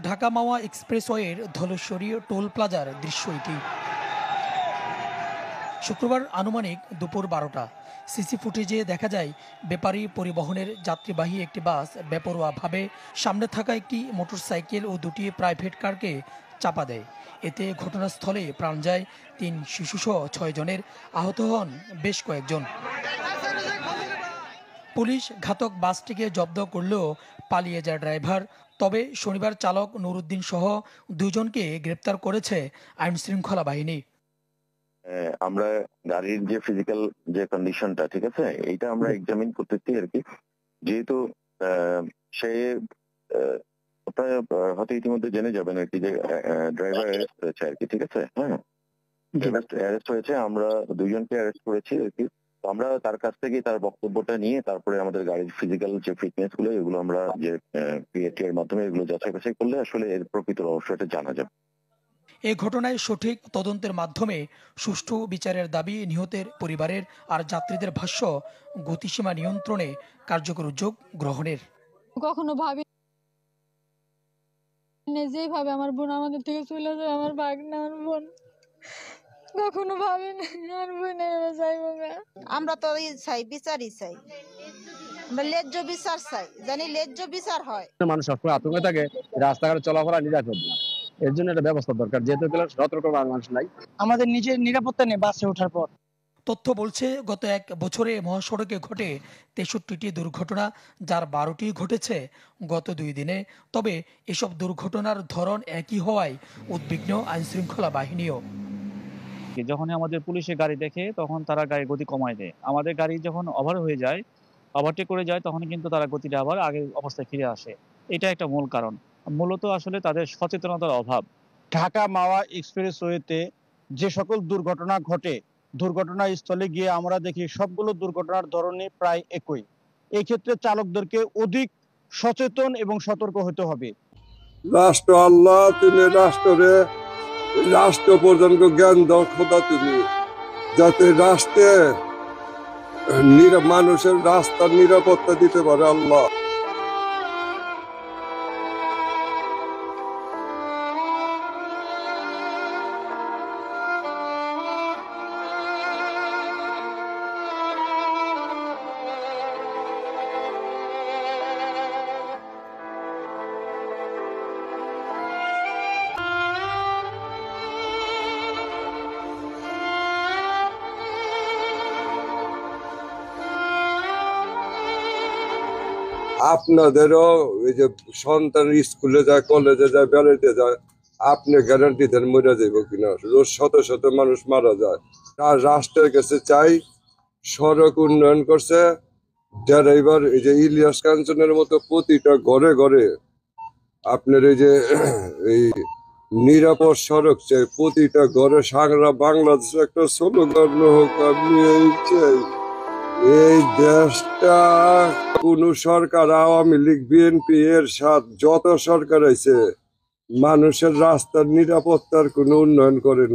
ঢাকা মাওয়া এক্সপ্রেসওয়ের Dhaleshwari toll প্লাজার দৃশ্য এটি। শুক্রবার আনুমানিক দুপুর 12টা। সিসি ফুটেজে দেখা যায় বেপারি পরিবহনের যাত্রীবাহী একটি বাস বেপরোয়াভাবে সামনে থাকা একটি মোটরসাইকেল ও দুটি প্রাইভেট কারকে চাপা দেয়। এতে ঘটনাস্থলে প্রাণ যায় 3 শিশুসহ 6 জনের, আহত হন বেশ কয়েকজন। পুলিশ ঘাতক বাসটিকে জব্দ করলেও পালিয়ে যায় ড্রাইভার। তবে শনিবার চালক নুরুদ্দিন সহ 2 জনকে গ্রেপ্তার করেছে আইনশৃঙ্খলা বাহিনী। আমরা গাড়ির যে ফিজিক্যাল যে কন্ডিশনটা, ঠিক আছে, এইটা আমরা এক্সামিন করতেছি আর কি। যেহেতু সে আপনারা হয়তো ইতিমধ্যে জেনে যাবেন আর কি যে ড্রাইভার অ্যারেস্ট হয়েছে আর কি, ঠিক আছে। হ্যাঁ, অ্যারেস্ট হয়েছে, আমরা 2 জনকে অ্যারেস্ট করেছি আর কি। আমরা তার কাছ থেকে তার বক্তব্যটা নিয়ে তারপরে আমাদের গাড়ির ফিজিক্যাল যে ফিটনেস গুলো, এগুলো আমরা যে পিএটি এর মাধ্যমে এগুলো যাচাই বাছাই করলে আসলে এর প্রকৃত রহস্যটা জানা যাবে। এ ঘটনায় সঠিক তদন্তের মাধ্যমে সুষ্ঠু বিচারের দাবি নিহতের পরিবারের। আর যাত্রীদের ভাষ্য, গতিসীমা নিয়ন্ত্রণে কার্যকর উদ্যোগ গ্রহণের। কখনো ভাবি যেভাবে আমার বোন আমাদের থেকে চলে যায়, আমার ভাগ্নে, আমার বোন, কখনো ভাবি না আর বোন যাইবো না। আমরা তো চাই বিচারই চাই, আমরা ন্যায্য বিচার চাই, জানি ন্যায্য বিচার হয়। মানুষ সবসময় আতঙ্কে থাকে, রাস্তাঘাটে চলাফেরা নিরাপদ না, এর জন্য একটা ব্যবস্থা দরকার। যেহেতু সতর্ক মানুষ নাই, আমাদের নিজের নিরাপত্তা নেই বাসে ওঠার পর। তথ্য বলছে গত 1 বছরে মহাসড়কে ঘটে 63টি দুর্ঘটনা, যার 12টি ঘটেছে গত 2 দিনে। তবে এসব দুর্ঘটনার ধরন একই হওয়ায় উদ্বিগ্ন আইনশৃঙ্খলা বাহিনীও। যখনই আমাদের পুলিশের গাড়ি দেখে তখন তারা গাড়ির গতি কমায় দেয়। আমাদের গাড়ি যখন ওভার হয়ে যায়, ওভারটেক করে যায়, তখন কিন্তু তারা গতিটা আবার আগের অবস্থায় ফিরে আসে। এটা একটা মূল কারণ। মূলত আসলে তাদের সচেতনতার অভাব। ঢাকা মাওয়া এক্সপ্রেসওয়েতে যে সকল দুর্ঘটনা ঘটে, দুর্ঘটনাস্থলে গিয়ে আমরা দেখি সবগুলো দুর্ঘটনার ধরনই প্রায় একই। এই ক্ষেত্রে চালকদেরকে অধিক সচেতন এবং সতর্ক হতে হবে। রাষ্ট্র আল্লাহ, তুমি রাষ্ট্র পর্যন্ত জ্ঞান দাও খোদা, তুমি যাতে রাষ্ট্রে মানুষের রাস্তার নিরাপত্তা দিতে পারে আল্লাহ। আপনাদেরও এই যে সন্তান স্কুলে যায়, কলেজে যায়, বেড়াইতে যায়, আপনি গ্যারান্টি দেন মরে যাইব কিনা? রোজ শত শত মানুষ মারা যায়। আর রাষ্ট্রের কাছে চাই, সড়ক উন্নয়ন করছে, ড্রাইভার এই যে ইলিয়াস কাঞ্চনের মতো প্রতিটা ঘরে ঘরে আপনার এই যে এই নিরাপদ সড়ক চাই, প্রতিটা ঘরে। সারা বাংলাদেশে একটা স্লোগান হোক, আমি এই চাই। এই দেশটা কোন সরকার, আওয়ামী লীগ, বিএনপি এর সাথে যত সরকার আছে, মানুষের রাস্তার নিরাপত্তার কোনো উন্নয়ন করে না।